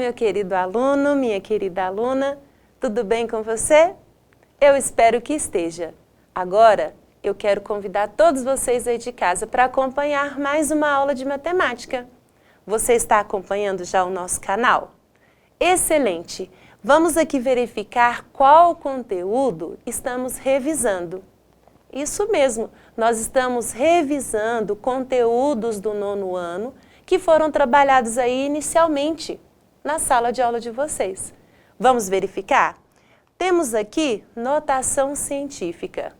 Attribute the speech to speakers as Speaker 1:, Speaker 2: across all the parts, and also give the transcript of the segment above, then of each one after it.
Speaker 1: meu querido aluno, minha querida aluna, tudo bem com você? Eu espero que esteja. Agora, eu quero convidar todos vocês aí de casa para acompanhar mais uma aula de matemática. Você está acompanhando já o nosso canal? Excelente! Vamos aqui verificar qual conteúdo estamos revisando. Isso mesmo, nós estamos revisando conteúdos do 9º ano que foram trabalhados aí inicialmente na sala de aula de vocês. Vamos verificar? Temos aqui notação científica.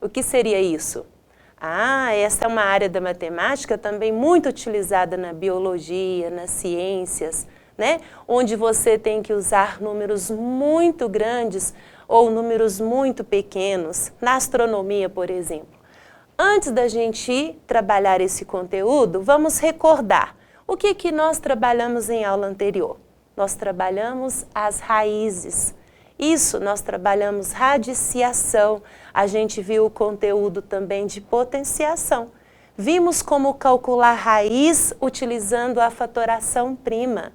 Speaker 1: O que seria isso? Essa é uma área da matemática também muito utilizada na biologia, nas ciências, né? Onde você tem que usar números muito grandes ou números muito pequenos, na astronomia, por exemplo. Antes da gente trabalhar esse conteúdo, vamos recordar o que nós trabalhamos em aula anterior. Nós trabalhamos as raízes. Isso, nós trabalhamos radiciação. A gente viu o conteúdo também de potenciação. Vimos como calcular raiz utilizando a fatoração prima.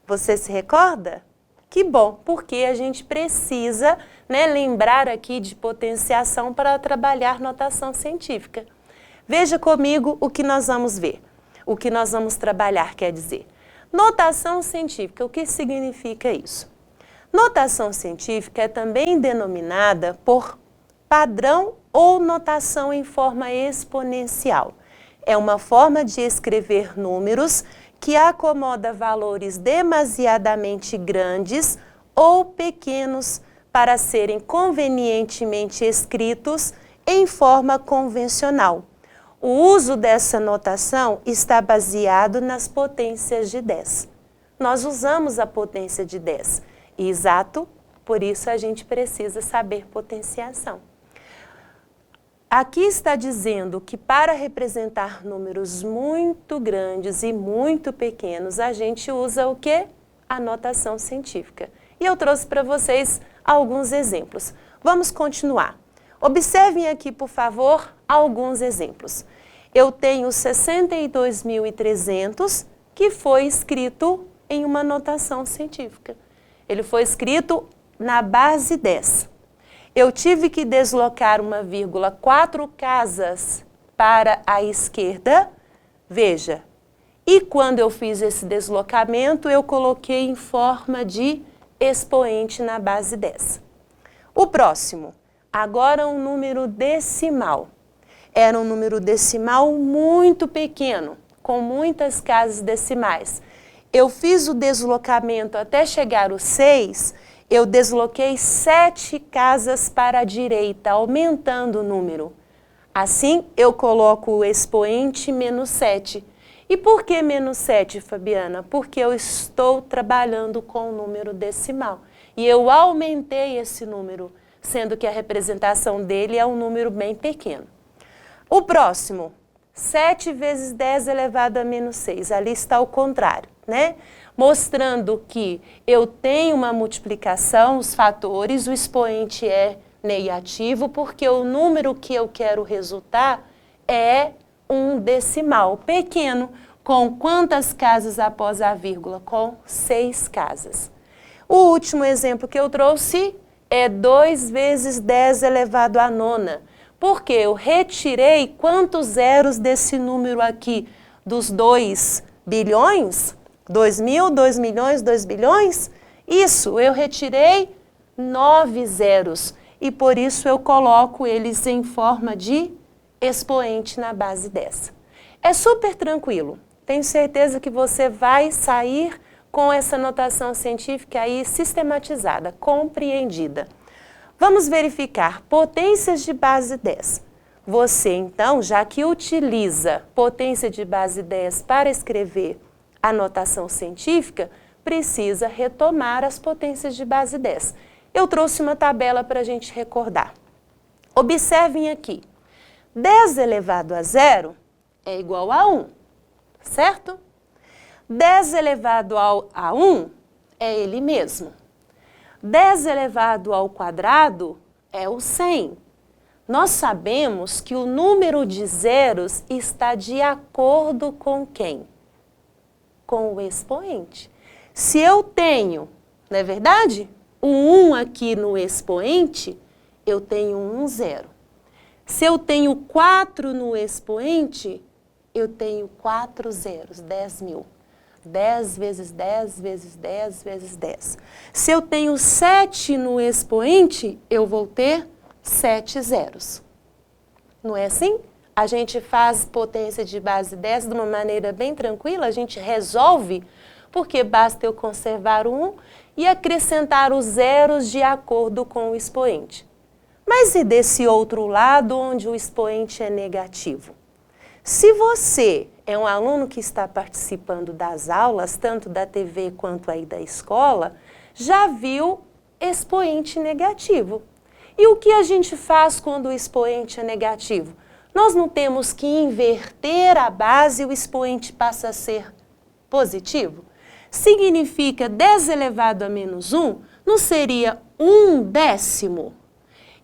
Speaker 1: Você se recorda? Que bom, porque a gente precisa, lembrar aqui de potenciação para trabalhar notação científica. Veja comigo o que nós vamos ver. O que nós vamos trabalhar, quer dizer. Notação científica, o que significa isso? Notação científica é também denominada por padrão ou notação em forma exponencial. É uma forma de escrever números que acomoda valores demasiadamente grandes ou pequenos para serem convenientemente escritos em forma convencional. O uso dessa notação está baseado nas potências de 10. Nós usamos a potência de 10. Exato, por isso a gente precisa saber potenciação. Aqui está dizendo que para representar números muito grandes e muito pequenos, a gente usa o quê? A notação científica. E eu trouxe para vocês alguns exemplos. Vamos continuar. Observem aqui, por favor, alguns exemplos. Eu tenho 62.300 que foi escrito em uma notação científica. Ele foi escrito na base 10. Eu tive que deslocar uma vírgula 4 casas para a esquerda. Veja, e quando eu fiz esse deslocamento, eu coloquei em forma de expoente na base 10. O próximo, agora um número decimal. Era um número decimal muito pequeno, com muitas casas decimais. Eu fiz o deslocamento até chegar ao 6, eu desloquei 7 casas para a direita, aumentando o número. Assim, eu coloco o expoente menos 7. E por que menos 7, Fabiana? Porque eu estou trabalhando com o número decimal. E eu aumentei esse número, sendo que a representação dele é um número bem pequeno. O próximo, 7 vezes 10 elevado a menos 6. Ali está o contrário, né? Mostrando que eu tenho uma multiplicação, os fatores, o expoente é negativo, porque o número que eu quero resultar é um decimal pequeno. Com quantas casas após a vírgula? Com 6 casas. O último exemplo que eu trouxe é 2 vezes 10 elevado à 9. Porque eu retirei quantos zeros desse número aqui? Dos 2 bilhões? 2 mil, 2 milhões, 2 bilhões? Isso, eu retirei 9 zeros e por isso eu coloco eles em forma de expoente na base 10. É super tranquilo, tenho certeza que você vai sair com essa notação científica aí sistematizada, compreendida. Vamos verificar potências de base 10. Você, então, já que utiliza potência de base 10 para escrever a notação científica, precisa retomar as potências de base 10. Eu trouxe uma tabela para a gente recordar. Observem aqui, 10 elevado a 0 é igual a 1, certo? 10 elevado a 1 é ele mesmo. 10 elevado ao quadrado é o 100. Nós sabemos que o número de zeros está de acordo com quem? Com o expoente. Se eu tenho, não é verdade? O 1 aqui no expoente, eu tenho um 0. Se eu tenho 4 no expoente, eu tenho 4 zeros, 10.000. 10 vezes 10 vezes 10 vezes 10. Se eu tenho 7 no expoente, eu vou ter 7 zeros. Não é assim? A gente faz potência de base 10 de uma maneira bem tranquila, a gente resolve, porque basta eu conservar o 1 e acrescentar os zeros de acordo com o expoente. Mas e desse outro lado, onde o expoente é negativo? Se você é um aluno que está participando das aulas, tanto da TV quanto aí da escola, já viu expoente negativo. E o que a gente faz quando o expoente é negativo? Nós não temos que inverter a base e o expoente passa a ser positivo? Significa 10 elevado a menos 1 não seria 1/10?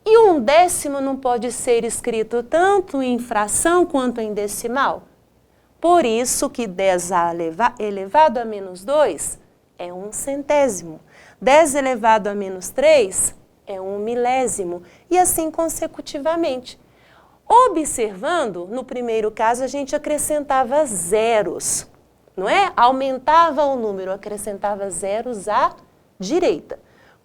Speaker 1: E 1/10 não pode ser escrito tanto em fração quanto em decimal? Por isso que 10 elevado a menos 2 é 1/100. 10 elevado a menos 3 é 1/1000. E assim consecutivamente. Observando, no primeiro caso, a gente acrescentava zeros, não é? Aumentava o número, acrescentava zeros à direita.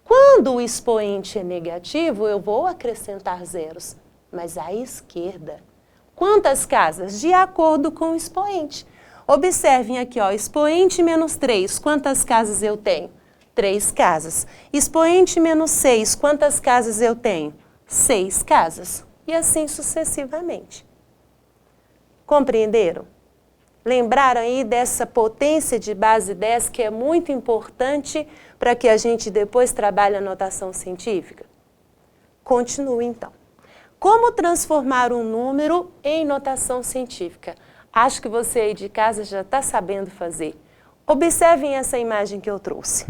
Speaker 1: Quando o expoente é negativo, eu vou acrescentar zeros, mas à esquerda. Quantas casas? De acordo com o expoente. Observem aqui, ó, expoente menos 3, quantas casas eu tenho? 3 casas. Expoente menos 6, quantas casas eu tenho? 6 casas. E assim sucessivamente. Compreenderam? Lembraram aí dessa potência de base 10 que é muito importante para que a gente depois trabalhe a notação científica? Continue então. Como transformar um número em notação científica? Acho que você aí de casa já está sabendo fazer. Observem essa imagem que eu trouxe.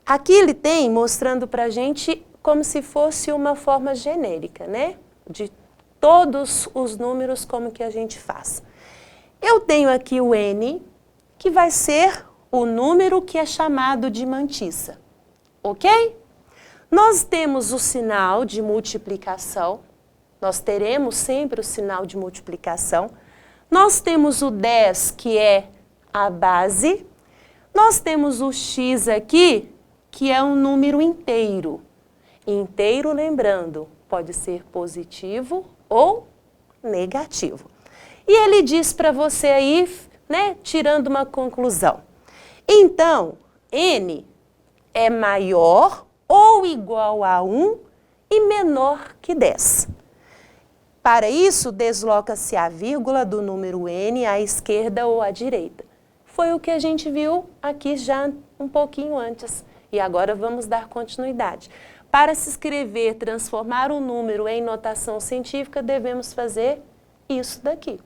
Speaker 1: Aqui ele tem mostrando para a gente como se fosse uma forma genérica, né? De todos os números, como que a gente faz. Eu tenho aqui o N, que vai ser o número que é chamado de mantissa, ok? Nós temos o sinal de multiplicação, nós teremos sempre o sinal de multiplicação. Nós temos o 10, que é a base. Nós temos o x aqui, que é um número inteiro. Inteiro, lembrando, pode ser positivo ou negativo. E ele diz para você aí, né, tirando uma conclusão. Então, n é maior ou igual a 1 e menor que 10. Para isso, desloca-se a vírgula do número n à esquerda ou à direita. Foi o que a gente viu aqui já um pouquinho antes. E agora vamos dar continuidade. Para se escrever, transformar um número em notação científica, devemos fazer isso daqui.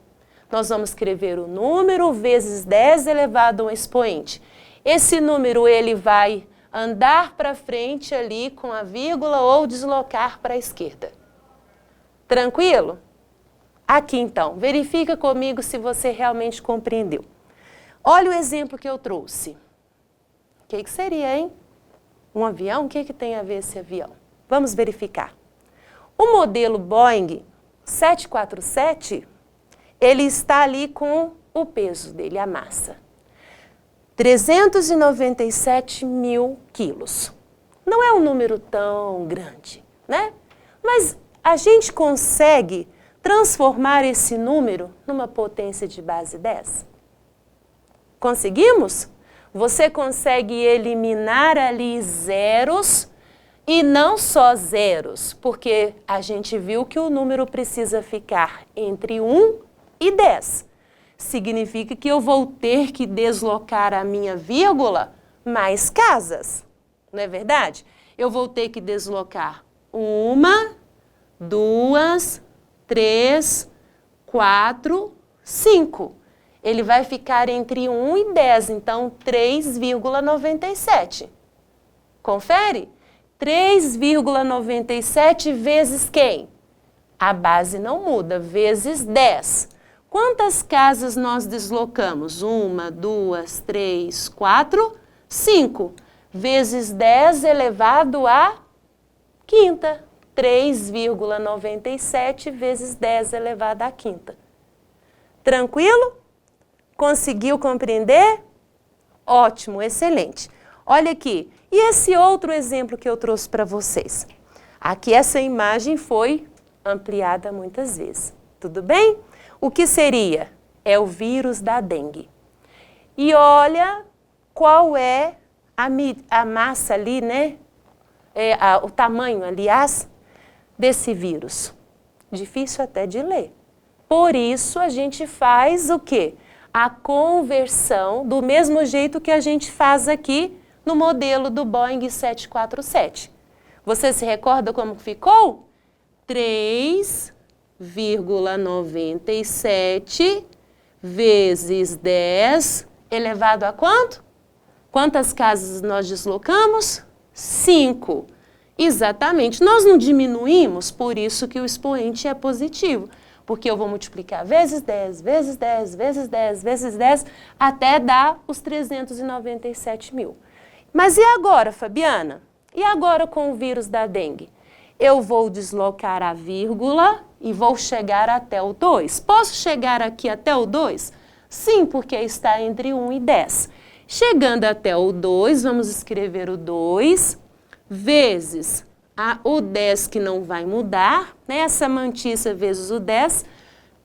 Speaker 1: Nós vamos escrever o número vezes 10 elevado a um expoente. Esse número ele vai andar para frente ali com a vírgula ou deslocar para a esquerda. Tranquilo? Aqui então, verifica comigo se você realmente compreendeu. Olha o exemplo que eu trouxe. O que seria, hein? Um avião? O que tem a ver esse avião? Vamos verificar. O modelo Boeing 747, ele está ali com o peso dele, a massa. 397 mil quilos. Não é um número tão grande, né? Mas a gente consegue transformar esse número numa potência de base 10? Conseguimos? Você consegue eliminar ali zeros e não só zeros, porque a gente viu que o número precisa ficar entre 1 e 10. Significa que eu vou ter que deslocar a minha vírgula mais casas, não é verdade? Eu vou ter que deslocar 1, 2, 3, 4, 5. Ele vai ficar entre 1 e 10, então 3,97. Confere? 3,97 vezes quem? A base não muda, vezes 10. Quantas casas nós deslocamos? 1, 2, 3, 4, 5 vezes 10 elevado à quinta. 3,97 vezes 10 elevado à quinta. Tranquilo? Conseguiu compreender? Ótimo, excelente. Olha aqui, e esse outro exemplo que eu trouxe para vocês? Aqui essa imagem foi ampliada muitas vezes, tudo bem? O que seria? É o vírus da dengue. E olha qual é a massa ali, né? O tamanho, aliás, desse vírus. Difícil até de ler. Por isso a gente faz o quê? A conversão do mesmo jeito que a gente faz aqui no modelo do Boeing 747. Você se recorda como ficou? 3,97 vezes 10 elevado a quanto? Quantas casas nós deslocamos? 5. Exatamente. Nós não diminuímos, por isso que o expoente é positivo. Porque eu vou multiplicar vezes 10, vezes 10, vezes 10, vezes 10, até dar os 397 mil. Mas e agora, Fabiana? E agora com o vírus da dengue? Eu vou deslocar a vírgula e vou chegar até o 2. Posso chegar aqui até o 2? Sim, porque está entre 1 e 10. Chegando até o 2, vamos escrever o 2 vezes o 10 que não vai mudar, né? Essa mantiça vezes o 10.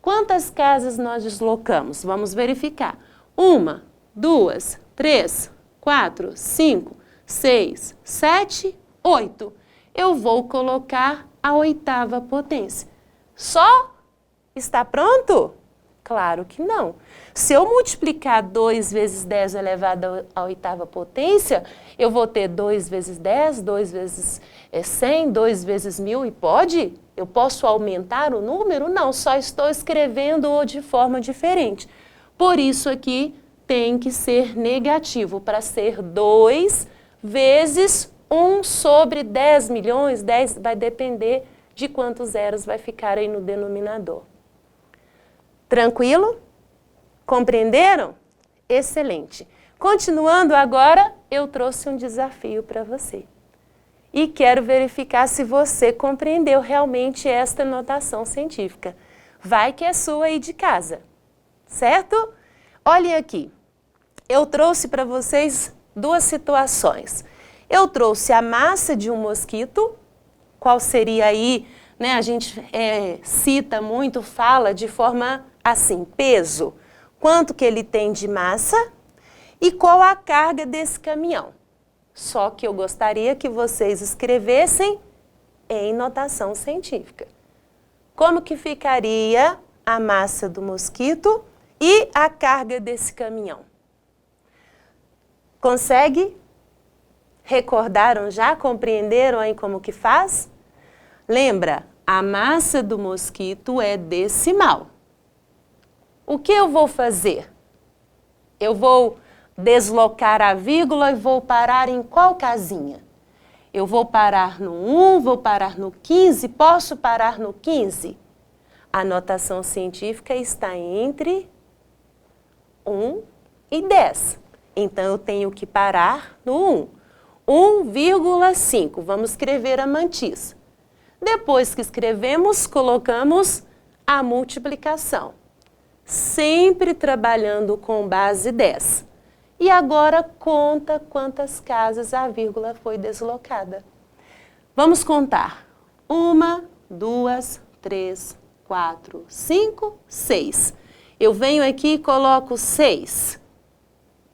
Speaker 1: Quantas casas nós deslocamos? Vamos verificar. 1, 2, 3, 4, 5, 6, 7, 8. Eu vou colocar a 8ª potência. Só? Está pronto? Claro que não. Se eu multiplicar 2 vezes 10 elevado à 8ª potência, eu vou ter 2 vezes 10, 2 vezes 100, 2 vezes 1000 e pode? Eu posso aumentar o número? Não, só estou escrevendo-o de forma diferente. Por isso aqui tem que ser negativo, para ser 2 vezes 1 sobre 10 milhões, 10 vai depender de quantos zeros vai ficar aí no denominador. Tranquilo? Compreenderam? Excelente. Continuando agora, eu trouxe um desafio para você. E quero verificar se você compreendeu realmente esta notação científica. Vai que é sua aí de casa, certo? Olhem aqui, eu trouxe para vocês duas situações. Eu trouxe a massa de um mosquito, qual seria aí, né, a gente cita muito, fala de forma assim, peso, quanto que ele tem de massa e qual a carga desse caminhão. Só que eu gostaria que vocês escrevessem em notação científica. Como que ficaria a massa do mosquito e a carga desse caminhão? Consegue? Recordaram já? Compreenderam aí como que faz? Lembra, a massa do mosquito é decimal. O que eu vou fazer? Eu vou deslocar a vírgula e vou parar em qual casinha? Eu vou parar no 1, vou parar no 15, posso parar no 15? A notação científica está entre 1 e 10. Então, eu tenho que parar no 1. 1,5. Vamos escrever a mantis. Depois que escrevemos, colocamos a multiplicação. Sempre trabalhando com base 10. E agora conta quantas casas a vírgula foi deslocada. Vamos contar. 1, 2, 3, 4, 5, 6. Eu venho aqui e coloco 6.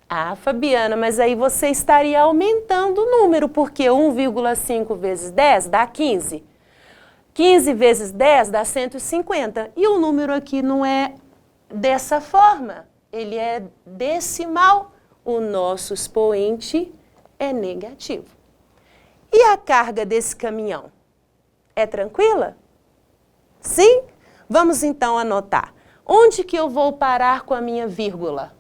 Speaker 1: Ah, Fabiana, mas aí você estaria aumentando o número, porque 1,5 vezes 10 dá 15. 15 vezes 10 dá 150. E o número aqui não é dessa forma, ele é decimal. O nosso expoente é negativo. E a carga desse caminhão? É tranquila? Sim? Vamos então anotar. Onde que eu vou parar com a minha vírgula?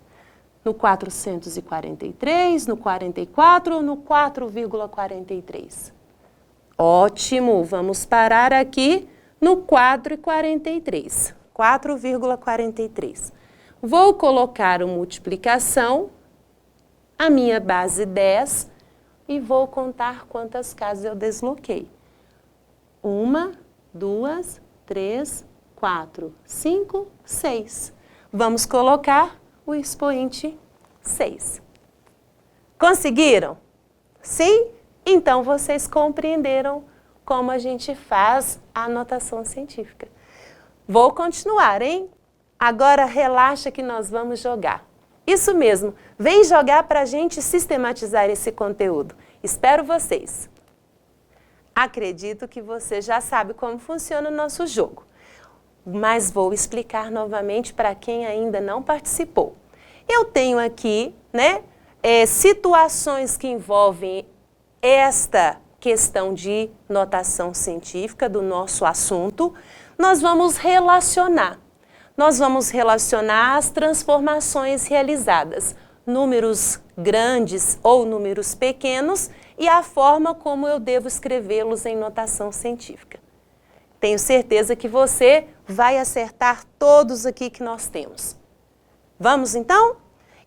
Speaker 1: No 443, no 44 ou no 4,43? Ótimo, vamos parar aqui no 4,43. 4,43. Vou colocar a multiplicação a minha base 10 e vou contar quantas casas eu desloquei. 1, 2, 3, 4, 5, 6. Vamos colocar o expoente 6. Conseguiram? Sim? Então, vocês compreenderam como a gente faz a notação científica. Vou continuar, hein? Agora, relaxa que nós vamos jogar. Isso mesmo, vem jogar para a gente sistematizar esse conteúdo. Espero vocês. Acredito que você já sabe como funciona o nosso jogo, mas vou explicar novamente para quem ainda não participou. Eu tenho aqui, situações que envolvem esta questão de notação científica do nosso assunto. Nós vamos relacionar. Nós vamos relacionar as transformações realizadas, números grandes ou números pequenos, e a forma como eu devo escrevê-los em notação científica. Tenho certeza que você vai acertar todos aqui que nós temos. Vamos então?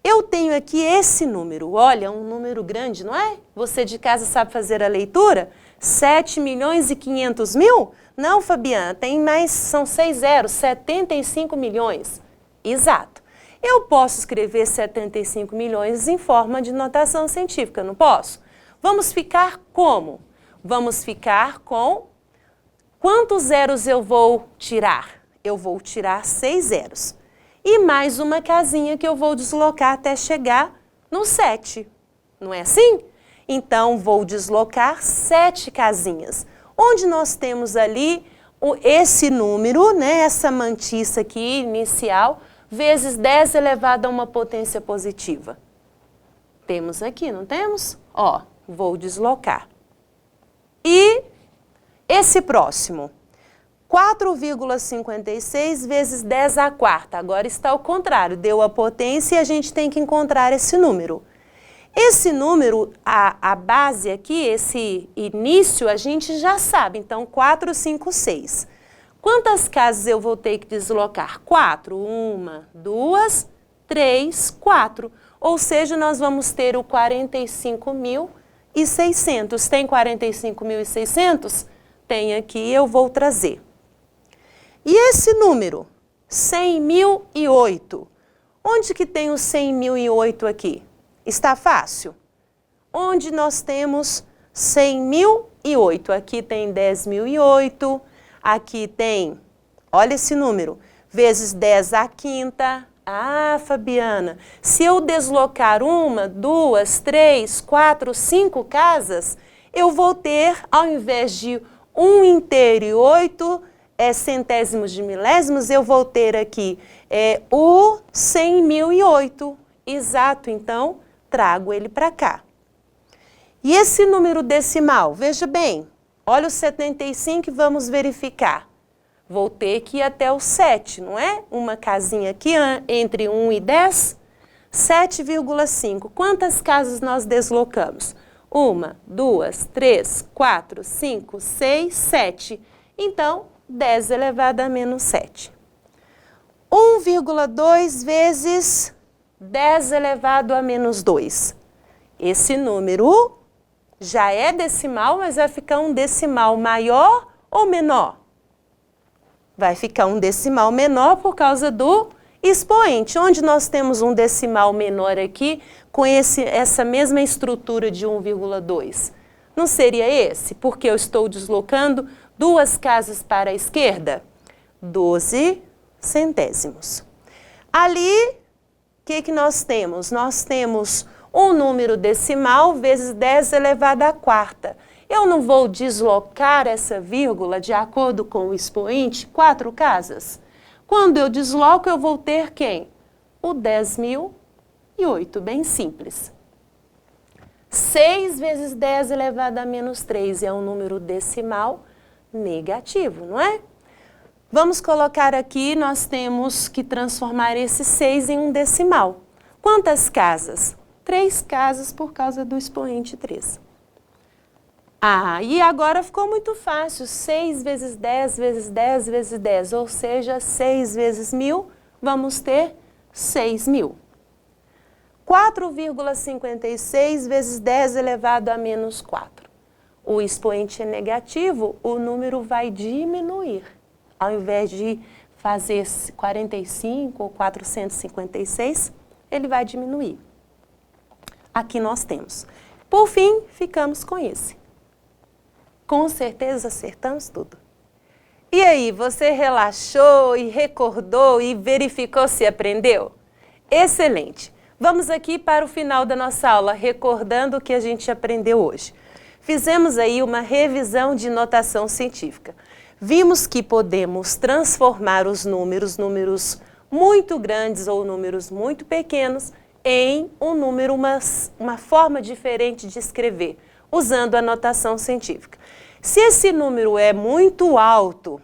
Speaker 1: Eu tenho aqui esse número, olha, um número grande, não é? Você de casa sabe fazer a leitura? 7.500.000? Não, Fabiana, tem mais, são 6 zeros, 75 milhões. Exato. Eu posso escrever 75 milhões em forma de notação científica, não posso? Vamos ficar como? Vamos ficar com quantos zeros eu vou tirar? Eu vou tirar 6 zeros. E mais uma casinha que eu vou deslocar até chegar no 7. Não é assim? Então, vou deslocar 7 casinhas. Onde nós temos ali esse número, essa mantiça aqui inicial, vezes 10 elevado a uma potência positiva. Temos aqui, não temos? Ó, vou deslocar. E esse próximo, 4,56 vezes 10 à quarta. Agora está ao contrário, deu a potência e a gente tem que encontrar esse número. Esse número, a base aqui, esse início, a gente já sabe. Então, 4, 5, 6. Quantas casas eu vou ter que deslocar? 4. 1, 2, 3, 4. Ou seja, nós vamos ter o 45.600. Tem 45.600? Tem aqui, eu vou trazer. E esse número, 100.008. Onde que tem o 100.008 aqui? Está fácil? Onde nós temos 100.008? Aqui tem 10.008, aqui tem, olha esse número, vezes 10 à quinta. Ah, Fabiana, se eu deslocar 1, 2, 3, 4, 5 casas, eu vou ter, ao invés de 1 inteiro e 8 centésimos de milésimos, eu vou ter aqui o 100.008. Exato, então, trago ele para cá. E esse número decimal, veja bem, olha o 75 e vamos verificar. Vou ter que ir até o 7, não é? Uma casinha aqui entre 1 e 10, 7,5. Quantas casas nós deslocamos? 1, 2, 3, 4, 5, 6, 7. Então, 10 elevado a menos 7. 1,2 vezes 10 elevado a menos 2. Esse número já é decimal, mas vai ficar um decimal maior ou menor? Vai ficar um decimal menor por causa do expoente. Onde nós temos um decimal menor aqui com essa mesma estrutura de 1,2? Não seria esse? Porque eu estou deslocando 2 casas para a esquerda? 12 centésimos. Ali, o que nós temos? Nós temos um número decimal vezes 10 elevado à quarta. Eu não vou deslocar essa vírgula de acordo com o expoente 4 casas? Quando eu desloco, eu vou ter quem? O 10.008, bem simples. 6 vezes 10 elevado a menos 3 é um número decimal negativo, não é? Vamos colocar aqui, nós temos que transformar esse 6 em um decimal. Quantas casas? 3 casas por causa do expoente 3. Ah, e agora ficou muito fácil. 6 vezes 10 vezes 10 vezes 10, ou seja, 6 vezes 1.000, vamos ter 6.000. 4,56 vezes 10 elevado a menos 4. O expoente é negativo, o número vai diminuir. Ao invés de fazer 45 ou 456, ele vai diminuir. Aqui nós temos. Por fim, ficamos com esse. Com certeza acertamos tudo. E aí, você relaxou e recordou e verificou se aprendeu? Excelente! Vamos aqui para o final da nossa aula, recordando o que a gente aprendeu hoje. Fizemos aí uma revisão de notação científica. Vimos que podemos transformar os números muito grandes ou números muito pequenos, em um número, uma forma diferente de escrever, usando a notação científica. Se esse número é muito alto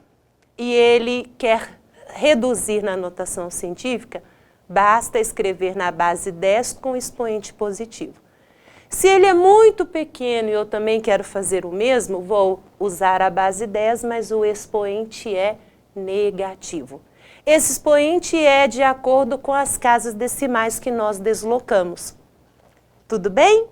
Speaker 1: e ele quer reduzir na notação científica, basta escrever na base 10 com expoente positivo. Se ele é muito pequeno e eu também quero fazer o mesmo, vou usar a base 10, mas o expoente é negativo. Esse expoente é de acordo com as casas decimais que nós deslocamos. Tudo bem?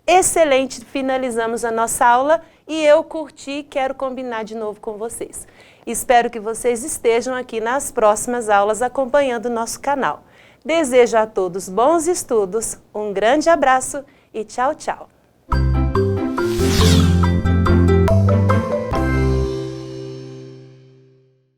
Speaker 1: Excelente, finalizamos a nossa aula e eu curti e quero combinar de novo com vocês. Espero que vocês estejam aqui nas próximas aulas acompanhando o nosso canal. Desejo a todos bons estudos, um grande abraço e tchau, tchau!